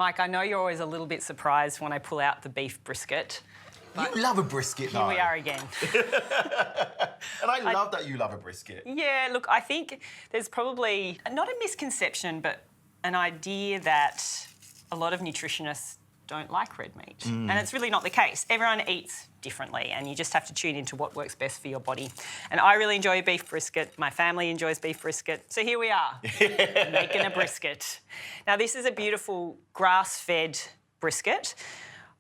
Mike, I know you're always a little bit surprised when I pull out the beef brisket. You love a brisket, though. Here we are again. And I love that you love a brisket. Yeah, look, I think there's probably not a misconception, but an idea that a lot of nutritionists don't like red meat. And it's really not the case. Everyone eats differently and you just have to tune into what works best for your body. And I really enjoy beef brisket. My family enjoys beef brisket. So here we are, making a brisket. Now, this is a beautiful grass-fed brisket.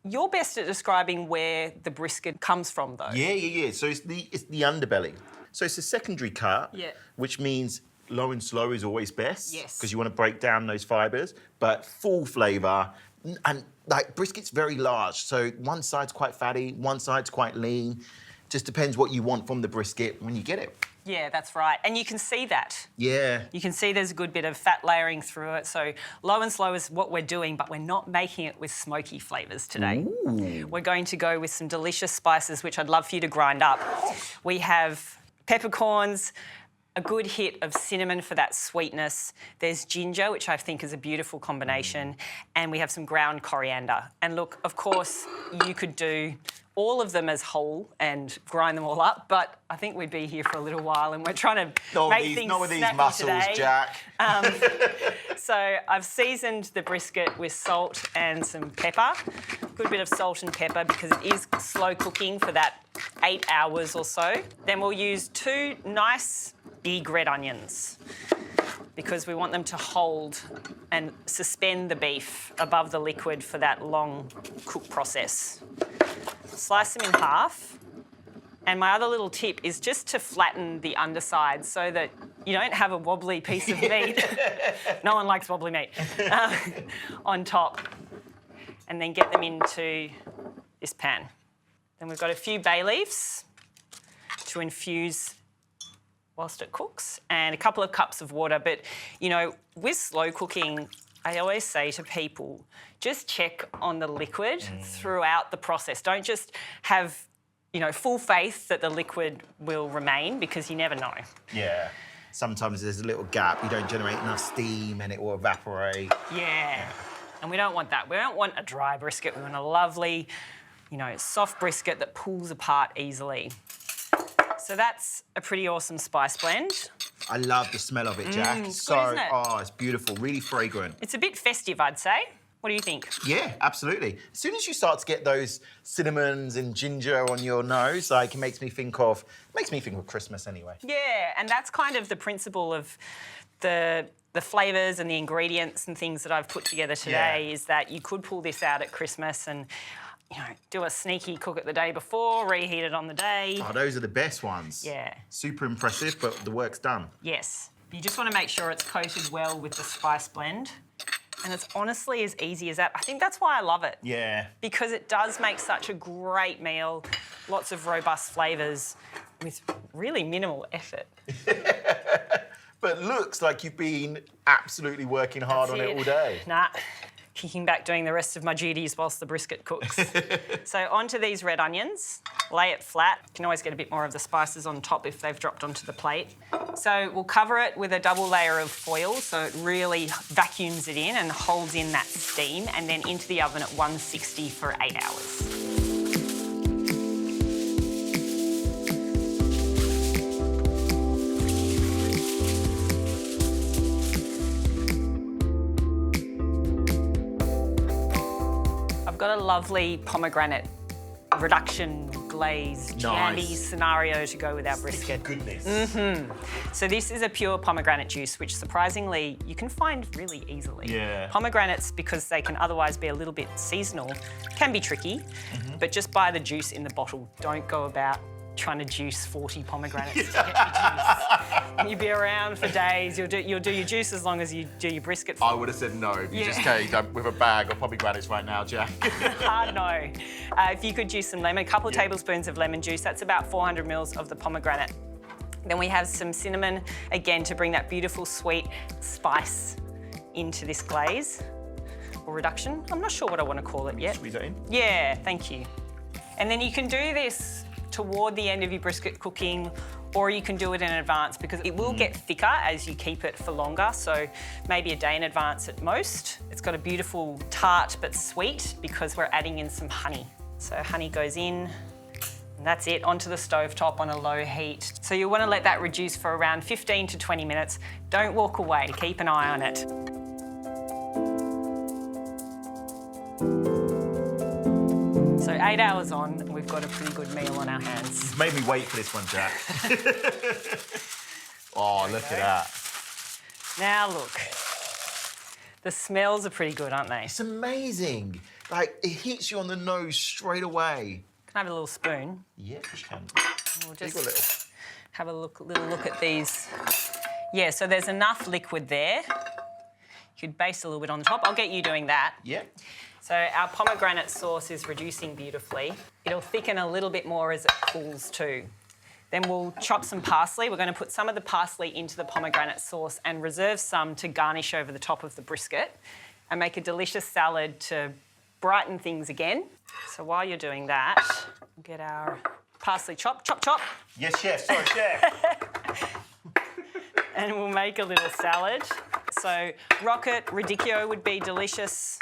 You're best at describing where the brisket comes from, though. Yeah. So it's the underbelly. So it's a secondary cut, which means low and slow is always best. Yes. Because you want to break down those fibres, but full flavour. And like brisket's very large, so one side's quite fatty, one side's quite lean. Just depends what you want from the brisket when you get it. Yeah, that's right. And you can see that. Yeah. You can see there's a good bit of fat layering through it. So low and slow is what we're doing, but we're not making it with smoky flavours today. Ooh. We're going to go with some delicious spices, which I'd love for you to grind up. We have peppercorns, a good hit of cinnamon for that sweetness. There's ginger, which I think is a beautiful combination. And we have some ground coriander. And look, of course, you could do all of them as whole and grind them all up, but I think we'd be here for a little while and we're trying to make things not with these snappy muscles, today. Jack. So I've seasoned the brisket with salt and some pepper. Good bit of salt and pepper because it is slow cooking for that 8 hours or so. Then we'll use 2 nice big red onions because we want them to hold and suspend the beef above the liquid for that long cook process. Slice them in half. And my other little tip is just to flatten the underside so that you don't have a wobbly piece of meat. No one likes wobbly meat. On top. And then get them into this pan. Then we've got a few bay leaves to infuse whilst it cooks and a couple of cups of water. But, you know, with slow cooking, I always say to people, just check on the liquid throughout the process. Don't just have, you know, full faith that the liquid will remain because you never know. Yeah. Sometimes there's a little gap. You don't generate enough steam and it will evaporate. Yeah. And we don't want that. We don't want a dry brisket. We want a lovely, you know, soft brisket that pulls apart easily. So that's a pretty awesome spice blend. I love the smell of it, Jack. Good, isn't it? Oh, it's beautiful, really fragrant. It's a bit festive, I'd say. What do you think? Yeah, absolutely. As soon as you start to get those cinnamons and ginger on your nose, like it makes me think of Christmas anyway. Yeah, and that's kind of the principle of the flavours and the ingredients and things that I've put together today is that you could pull this out at Christmas and, you know, do a sneaky cook it the day before, reheat it on the day. Oh, those are the best ones. Yeah. Super impressive, but the work's done. Yes. You just want to make sure it's coated well with the spice blend. And it's honestly as easy as that. I think that's why I love it. Yeah. Because it does make such a great meal, lots of robust flavours with really minimal effort. But looks like you've been absolutely working hard on it all day. Nah, kicking back doing the rest of my duties whilst the brisket cooks. So onto these red onions, lay it flat. You can always get a bit more of the spices on top if they've dropped onto the plate. So we'll cover it with a double layer of foil so it really vacuums it in and holds in that steam, and then into the oven at 160 for 8 hours. Got a lovely pomegranate reduction glaze jammy scenario to go with our brisket. Goodness. So this is a pure pomegranate juice, which surprisingly you can find really easily. Yeah. Pomegranates, because they can otherwise be a little bit seasonal, can be tricky, but just buy the juice in the bottle. Don't go about trying to juice 40 pomegranates to get your juice. You'll be around for days. You'll do your juice as long as you do your brisket. I would have said no if you just came with a bag of pomegranates right now, Jack. No. If you could juice some lemon, a couple of tablespoons of lemon juice, that's about 400 mils of the pomegranate. Then we have some cinnamon, again, to bring that beautiful sweet spice into this glaze or reduction. I'm not sure what I want to call it yet. Squeeze that in? Yeah, thank you. And then you can do this toward the end of your brisket cooking, or you can do it in advance because it will get thicker as you keep it for longer, so maybe a day in advance at most. It's got a beautiful tart but sweet because we're adding in some honey. So honey goes in, and that's it, onto the stovetop on a low heat. So you want to let that reduce for around 15 to 20 minutes. Don't walk away, keep an eye on it. So 8 hours on, and we've got a pretty good meal on our hands. You've made me wait for this one, Jack. Oh, look at that. Now look, the smells are pretty good, aren't they? It's amazing. Like, it hits you on the nose straight away. Can I have a little spoon? Yeah, you can. We'll Take a little. just have a little look at these. Yeah, so there's enough liquid there. You could baste a little bit on the top. I'll get you doing that. Yeah. So our pomegranate sauce is reducing beautifully. It'll thicken a little bit more as it cools too. Then we'll chop some parsley. We're going to put some of the parsley into the pomegranate sauce and reserve some to garnish over the top of the brisket and make a delicious salad to brighten things again. So while you're doing that, we'll get our parsley chop. Yes, chef. Sorry, chef. And we'll make a little salad. So rocket radicchio would be delicious.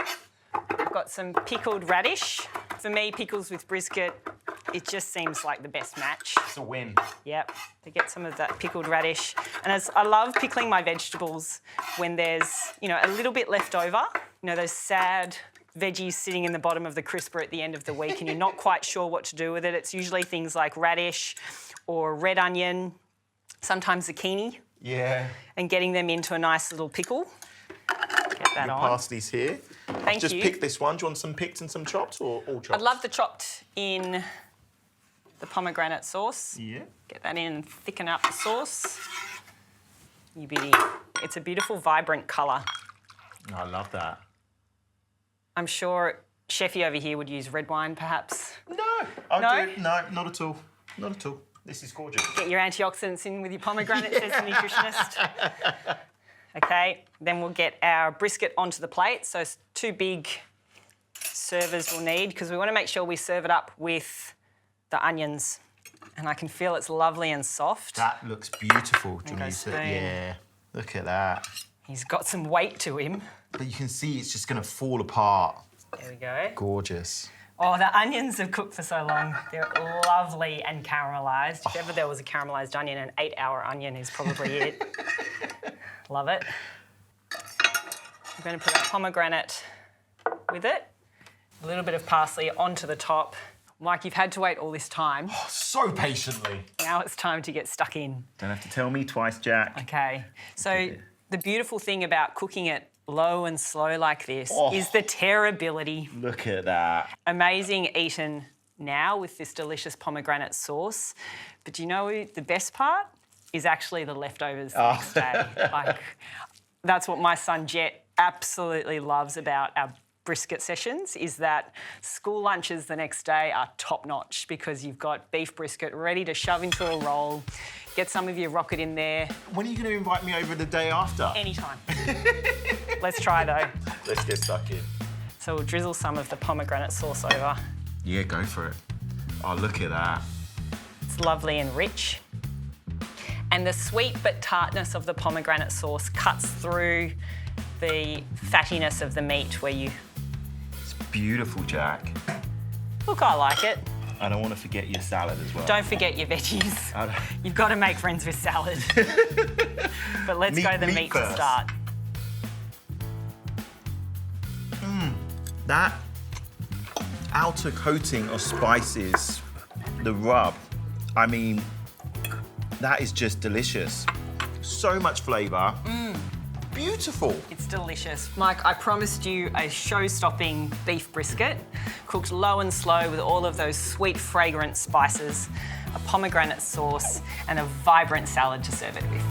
I've got some pickled radish. For me, pickles with brisket, it just seems like the best match. It's a win. Yep, to get some of that pickled radish. And I love pickling my vegetables when there's, a little bit left over. Those sad veggies sitting in the bottom of the crisper at the end of the week and you're not quite sure what to do with it. It's usually things like radish or red onion, sometimes zucchini. Yeah. And getting them into a nice little pickle. Get that on. Parsley's here. Thank Just you. pick this one. Do you want some picked and some chopped or all chopped? I'd love the chopped in the pomegranate sauce. Yeah. Get that in and thicken up the sauce. You beauty. It's a beautiful, vibrant colour. I love that. I'm sure Chefy over here would use red wine, perhaps. No. No? No, not at all. Not at all. This is gorgeous. Get your antioxidants in with your pomegranate, says the nutritionist. Okay, then we'll get our brisket onto the plate. So 2 big servers we'll need because we want to make sure we serve it up with the onions. And I can feel it's lovely and soft. That looks beautiful, There goes Janita. spoon. Yeah. Look at that. He's got some weight to him. But you can see it's just going to fall apart. There we go. Gorgeous. Oh, the onions have cooked for so long. They're lovely and caramelised. If ever there was a caramelised onion, an 8-hour onion is probably it. Love it. I'm going to put our pomegranate with it. A little bit of parsley onto the top. Mike, you've had to wait all this time. So patiently. Now it's time to get stuck in. Don't have to tell me twice, Jack. Okay. So the beautiful thing about cooking it low and slow like this is the tearability. Look at that. Amazing eaten now with this delicious pomegranate sauce. But do you know the best part is actually the leftovers the next day. That's what my son Jet absolutely loves about our brisket sessions is that school lunches the next day are top notch because you've got beef brisket ready to shove into a roll, get some of your rocket in there. When are you going to invite me over the day after? Anytime. Let's try though. Let's get stuck in. So we'll drizzle some of the pomegranate sauce over. Yeah, go for it. Oh, look at that. It's lovely and rich. And the sweet but tartness of the pomegranate sauce cuts through the fattiness of the meat where you... It's beautiful, Jack. Look, I like it. I don't want to forget your salad as well. Don't forget your veggies. You've got to make friends with salad. But let's go to the meat to first. start. That outer coating of spices, the rub, I mean, that is just delicious. So much flavour. Beautiful. It's delicious. Mike, I promised you a show-stopping beef brisket, cooked low and slow with all of those sweet, fragrant spices, a pomegranate sauce, and a vibrant salad to serve it with.